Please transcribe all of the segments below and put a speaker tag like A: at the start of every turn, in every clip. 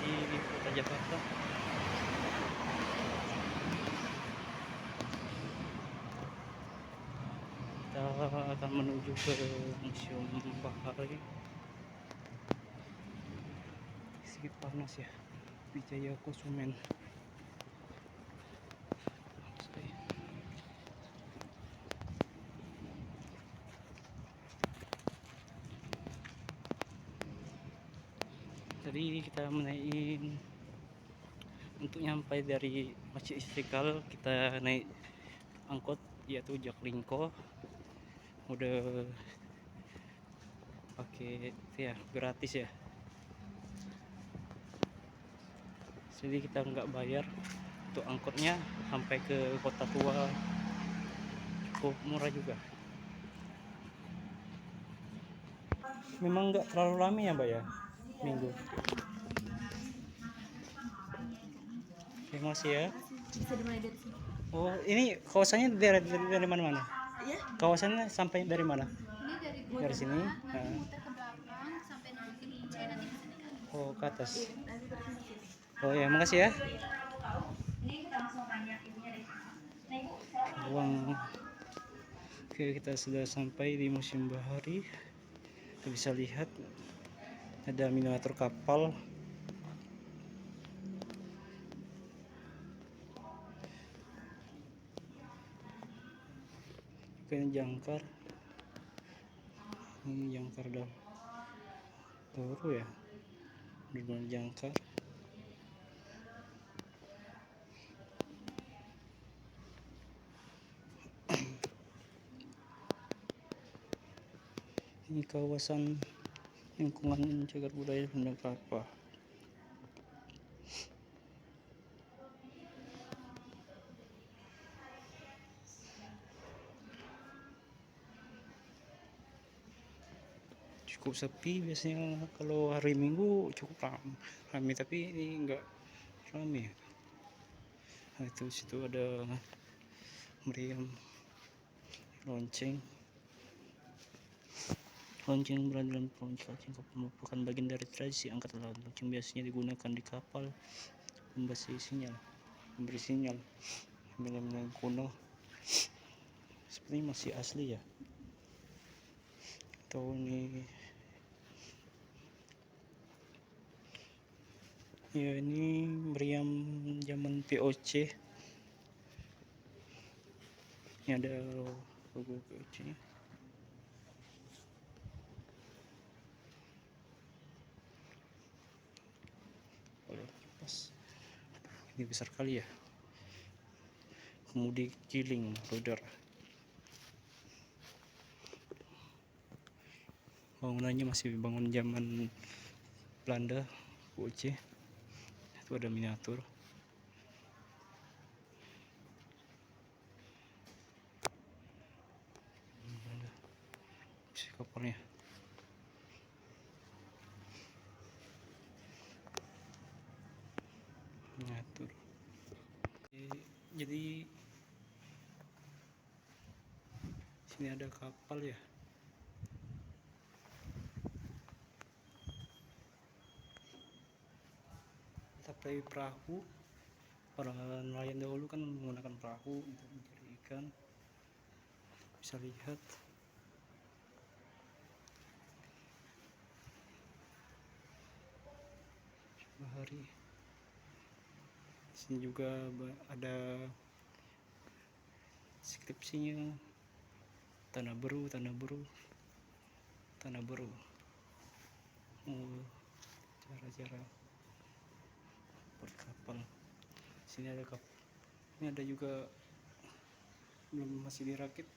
A: di kota Jakarta. Kita akan menuju ke Museum Bahari. Sedikit panas ya, Wijaya Kusumen. Tadi kita menaikin, untuk nyampai dari Masjid Istiqlal kita naik angkot yaitu Jaklingko, udah pakai ya gratis ya, jadi kita nggak bayar untuk angkotnya sampai ke Kota Tua, cukup murah juga. Memang nggak terlalu lama ya Mbak ya, minggu. Terima kasih ya.
B: Bisa dimulai dari sini.
A: Oh, ini kawasannya dari mana-mana?
B: Ya,
A: Kawasannya sampai dari mana?
B: ini dari
A: Dari sini.
B: nanti
A: Nah.
B: muter ke belakang sampai nanti ke Ince, nanti ke sini kan.
A: Oh, ke atas.
B: Nanti terus ke sini.
A: Oh ya, makasih ya. Uang. Oke, kita sudah sampai di Museum Bahari. Kita bisa lihat ada miniatur kapal. Ini jangkar. Ini jangkar baru ya. Benar-benar jangkar. Ini kawasan lingkungan cagar budaya Sunda Kelapa. Cukup sepi biasanya, kalau hari Minggu cukup ramai, tapi ini enggak ramai. Nah, itu situ ada meriam lonceng berada dalam lonceng merupakan bagian dari tradisi angkatan laut. Lonceng biasanya digunakan di kapal memberi sinyal bila kuno, seperti masih asli ya, atau ini ya, ini meriam zaman VOC. Ini ada logo VOC nya. Pas ini besar kali ya, kemudi kiling roder. Bangunannya masih bangun zaman Belanda, VOC. Itu ada miniatur. Si kapalnya. Miniatur. Jadi sini ada kapal ya. Tapi perahu, para nelayan dahulu kan menggunakan perahu untuk mencari ikan. Bisa lihat Bahari. Di sini juga ada skripsinya, tanah beru. Cara-cara berkapal. Sini ada kapal. Ini ada juga masih dirakit.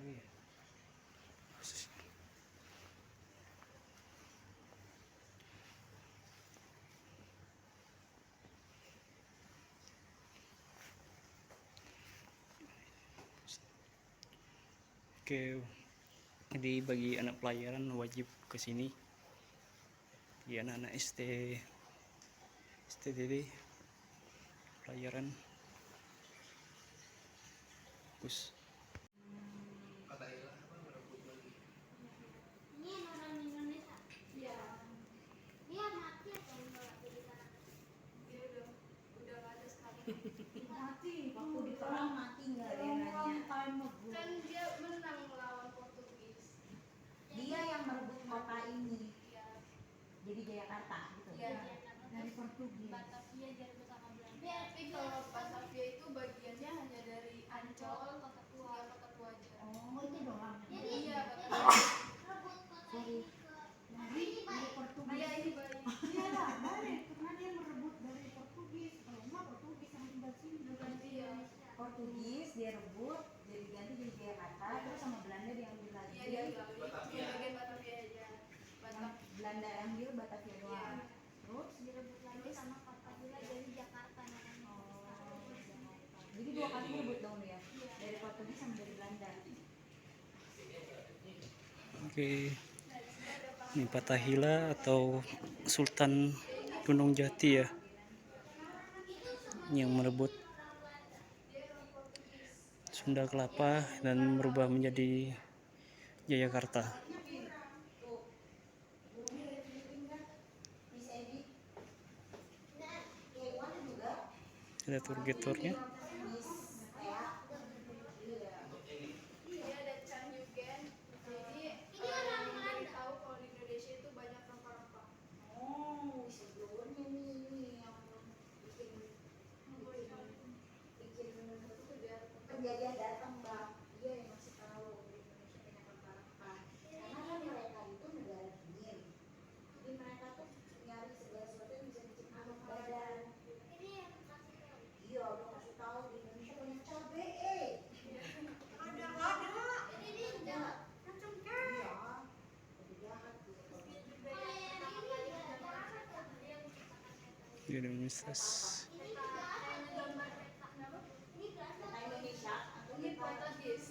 A: Ini. Oke, jadi bagi anak pelayaran wajib ke sini. Di anak-anak STDD pelayaran. Bagus.
C: direbut, jadi ganti jadi Jakarta, terus sama Belanda diambil lagi.
B: Iya, bagian Batavia aja.
C: Yang Belanda ambil Batavia doang. Terus
B: Direbut lagi sama Papua jadi Jakarta namanya.
C: Jakarta. Jadi dua kali direbut dong ya, dari Portugis sama dari Belanda.
A: Oke, ini Fatahillah atau Sultan Gunung Jati ya, yang merebut Sunda Kelapa dan merubah menjadi Jayakarta. Ada tour-tournya.
B: Dia ada Canyugen. Jadi yang tahu kalau di Indonesia itu banyak rempah-rempah.
C: Oh, sebelumnya nih yang bikin penjajah datang Mbak. Dia yang masih tahu di Indonesia banyak rempah-rempah. Karena kan mereka itu negara dingin. Jadi mereka tuh nyari segala sesuatu yang bisa bikin hangat badan.
B: Ini yang kasih tahu.
C: Iya, udah kasih tahu di Indonesia banyak cabe.
B: Ini dia jahat. Macam
C: Iya, lebih jahat gitu.
A: Di Universitas.
C: Kata Indonesia atau
B: Ini Portugis.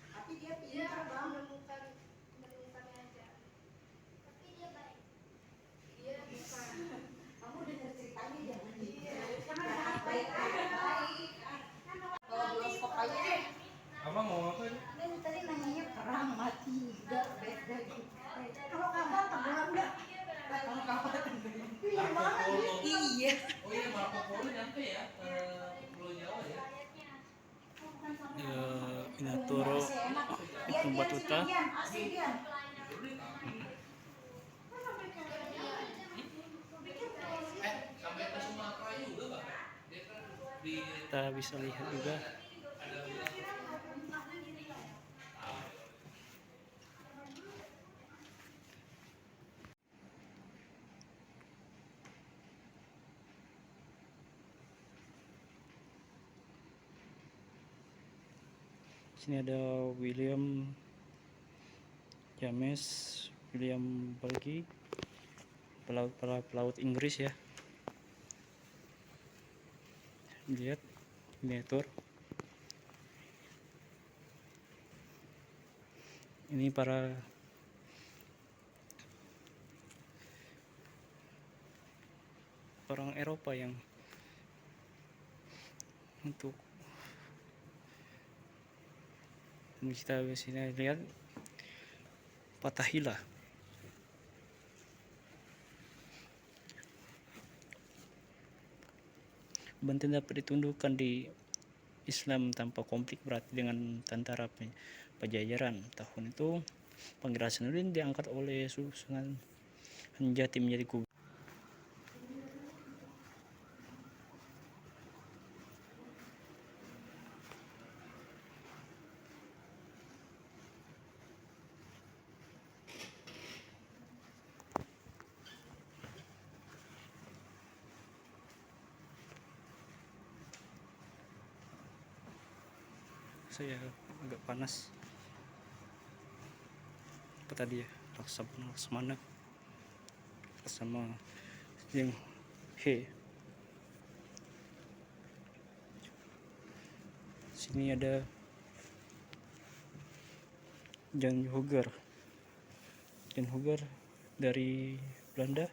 C: tapi dia
B: Dia
C: pintar Bang.
B: menemukannya aja. Tapi dia baik. Dia bukan.
C: Kamu dengar ceritanya jangan
B: Iya.
C: baik. Kalau bioskop aja deh.
A: Abang mau ngapain?
C: Kan tadi nanyanya perang mati enggak beda gitu. Kalau kapal tenggelam enggak? Kalau kapal tenggelam. Iya banget. Iya.
D: Oh iya, Marco Polo nyampe ya ke Pulau Jawa ya.
A: Ya, Inatoro Ipung Batuta.
C: Asli dia.
D: Sampai ke Sumatera juga Pak. Dia kan di
A: Kita bisa lihat juga sini ada William James, William Belgi, pelaut Inggris ya. Lihat miniatur. Ini para orang Eropa yang untuk kita sini lihat Fatahillah. Banten dapat ditundukkan di Islam tanpa konflik berarti dengan tentara Pajajaran. Tahun itu Pangeran Hasanuddin diangkat oleh Sunan Jati menjadi gubernur. Saya agak panas. Apa tadi ya? Laksamana sama yang sini ada Jan Hooger dari Belanda.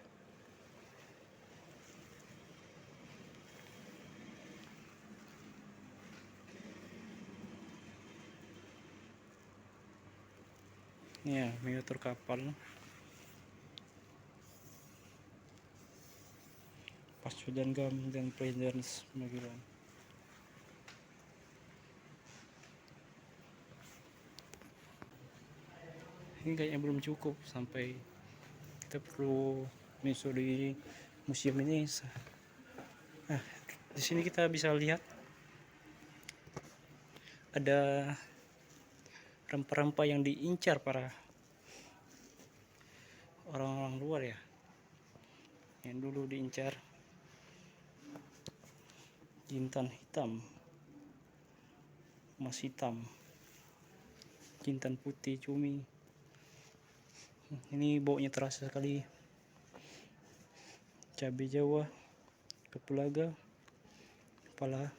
A: Ya, miniatur kapal Pasudan Gam dan Presiden Magellan. Ini kayaknya belum cukup, sampai kita perlu masuk di museum ini. Nah, di sini kita bisa lihat ada rempah-rempah yang diincar para orang-orang luar ya, yang dulu diincar jintan hitam. emas hitam, jintan putih, cumi. Ini baunya terasa sekali. Cabai Jawa, kapulaga, kepala.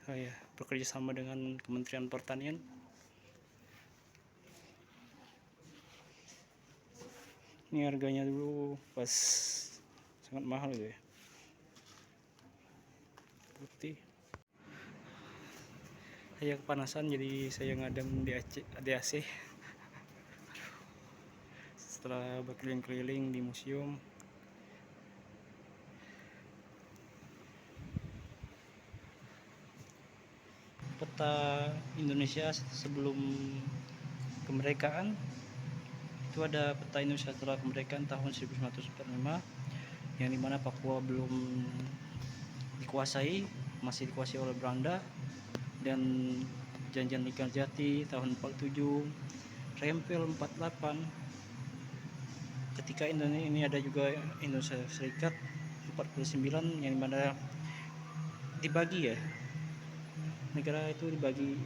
A: Oh ya, bekerja sama dengan Kementerian Pertanian. Ini harganya dulu pas sangat mahal gitu ya. Putih. Saya kepanasan jadi saya ngadem di AC. Setelah berkeliling-keliling di museum. Peta Indonesia sebelum kemerdekaan. Itu ada peta Indonesia setelah kemerdekaan tahun 1945, yang dimana Papua belum dikuasai, masih dikuasai oleh Belanda, dan Janjian Linggarjati tahun 47, Rempel 48. Ketika Indonesia ini ada juga Indonesia Serikat 49, yang dimana dibagi ya, negara itu dibagi.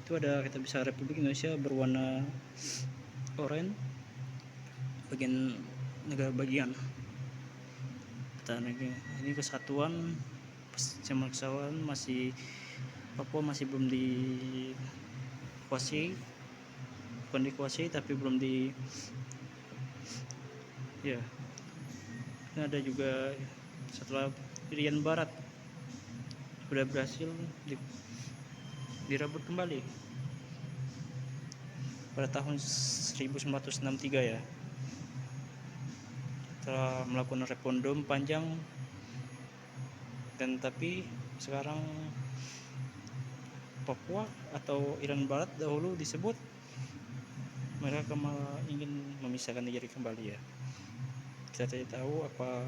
A: Itu ada, kita bisa Republik Indonesia berwarna oranye, bagian negara bagian. Ini kesatuan zaman kesatuan, masih Papua masih belum dikuasai, bukan dikuasai tapi belum di ya. Ini ada juga setelah Irian Barat sudah berhasil direbut kembali pada tahun 1963 ya, setelah melakukan referendum panjang. Dan tapi sekarang Papua atau Irian Barat dahulu disebut, mereka ingin memisahkan diri kembali ya. Kita tidak tahu apa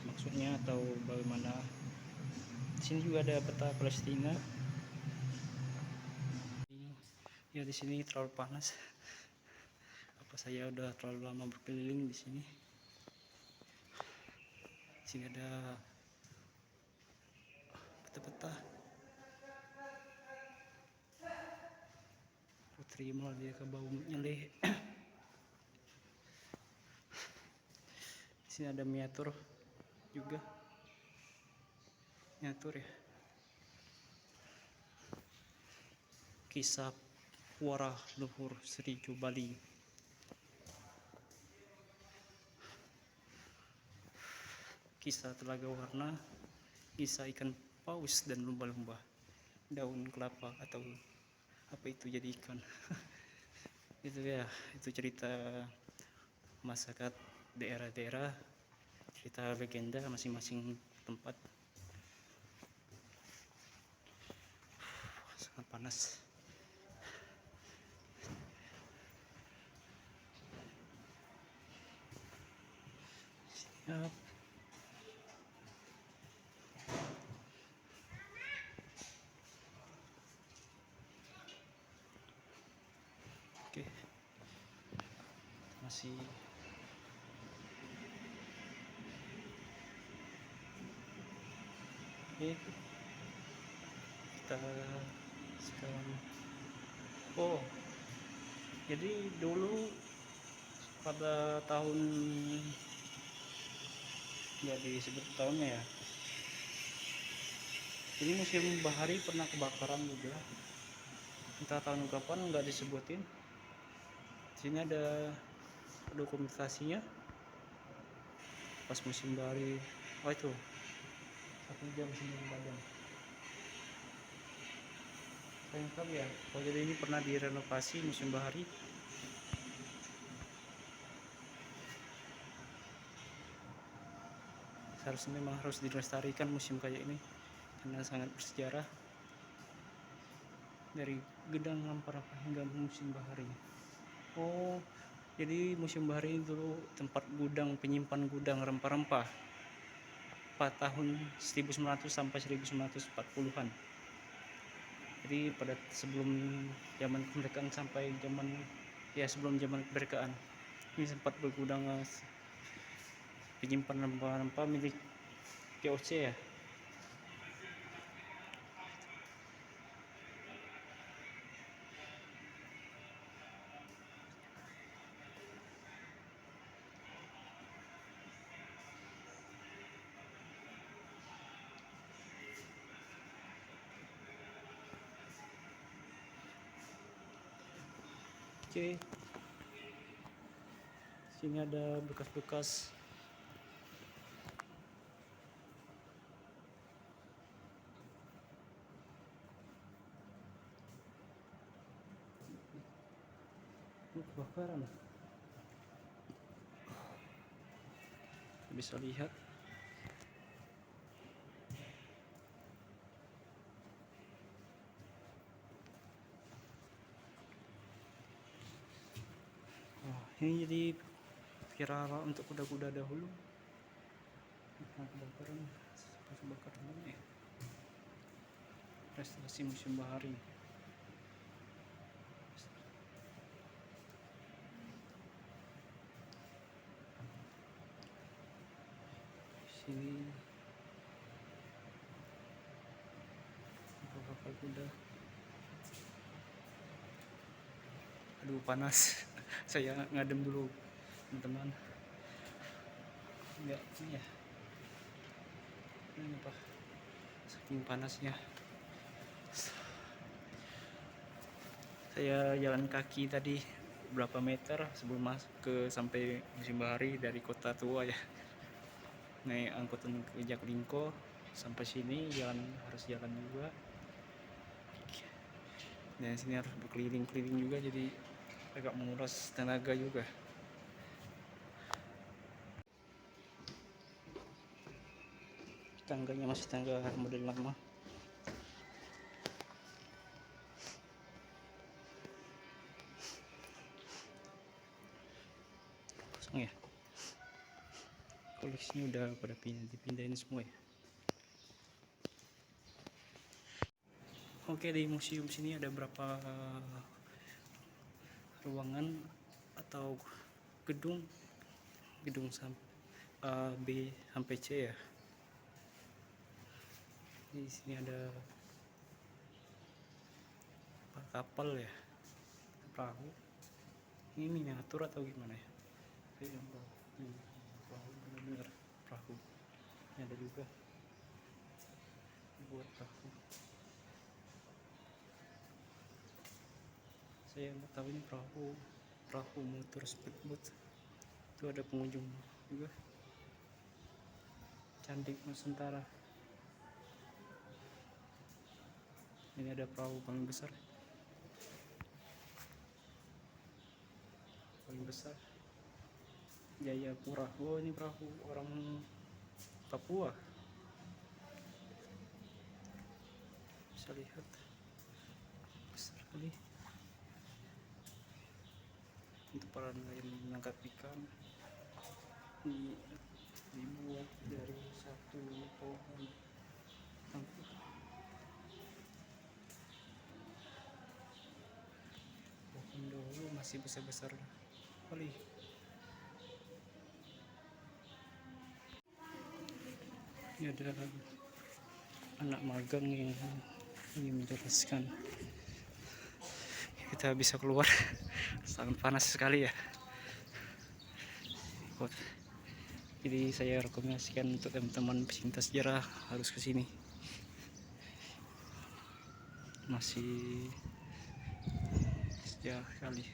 A: maksudnya atau bagaimana. Di sini juga ada peta Palestina. Ya, di sini terlalu panas. Apa saya udah terlalu lama berkeliling di sini? Di sini ada peta-peta. Putri Malaysia ke bau nyeleh. Di sini ada miniatur juga. Miniatur ya. Kisah Puara Luhur Sri Bali. Kisah Telaga Warna, kisah ikan paus dan lumba-lumba, daun kelapa atau apa itu jadi ikan. Itu ya, itu cerita masyarakat daerah-daerah, cerita legenda masing-masing tempat. Sangat panas. Siap. Oke. Masih oke. Kita sekarang, oh jadi dulu pada tahun, nggak disebut tahunnya ya, jadi Museum Bahari pernah kebakaran juga, entah tahun kapan nggak disebutin. Sini ada dokumentasinya pas Museum Bahari. Oh itu 1 jam sebelum padam. Sayang sekali ya. Oh jadi ini pernah direnovasi Museum Bahari. Seharusnya memang harus dilestarikan museum kayak ini karena sangat bersejarah, dari Gedang Lamparapan hingga Museum Bahari. Oh jadi Museum Bahari itu dulu tempat gudang, penyimpan gudang rempah-rempah pada tahun 1900 sampai 1940-an. Jadi pada sebelum zaman kemerdekaan sampai zaman ya sebelum zaman kemerdekaan ini sempat bergudang penyimpan rempah-rempah milik VOC ya. Oke, sini ada bekas-bekas kebakaran. Bisa lihat ini jadi viral untuk kuda-kuda dahulu. Nah, kebakaran kebakaran ini restorasi museum bahari. Sini kapal kuda. Aduh panas. Saya ngadem dulu teman-teman. Enggak ini ya. Ini apa? Saking panasnya. Saya jalan kaki tadi berapa meter sebelum masuk ke sampai museum bahari dari kota tua ya. Naik angkutan ke Jaklingko sampai sini harus jalan juga. Dan sini harus berkeliling-keliling juga, jadi agak menguras tenaga juga. Tangganya masih tangga model lama. Kosong ya. Koleksinya udah pada dipindahin semua ya. Oke, di museum sini ada berapa ruangan atau gedung A, B sampai C ya. Di sini ada kapal ya, perahu. Ini miniatur atau gimana ya? Perahu benar-benar perahu. Ini ada juga buat perahu. Saya nggak tahu ini perahu motor speedboat. Itu ada pengunjung juga. Cantik Nusantara. Ini ada perahu paling besar Jayapura. Oh, ini perahu orang Papua. Bisa lihat besar kali. Untuk para nelayan menangkap ikan. Dibuat dari satu pohon tangkup. Pohon dulu masih besar-besar kali. Ini ada anak magang yang ingin menjelaskan. Kita bisa keluar. Sangat panas sekali ya. Jadi saya rekomendasikan untuk teman-teman pecinta sejarah harus ke sini. Masih sejarah sekali.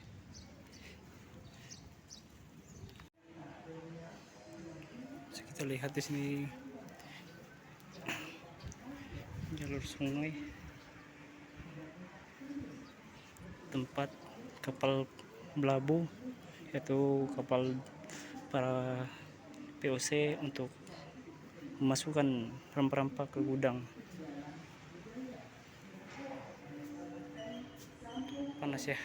A: Bisa kita lihat di sini jalur sungai, tempat kapal melabuh, yaitu kapal para POC untuk memasukkan rempah-rempah ke gudang. Panas ya.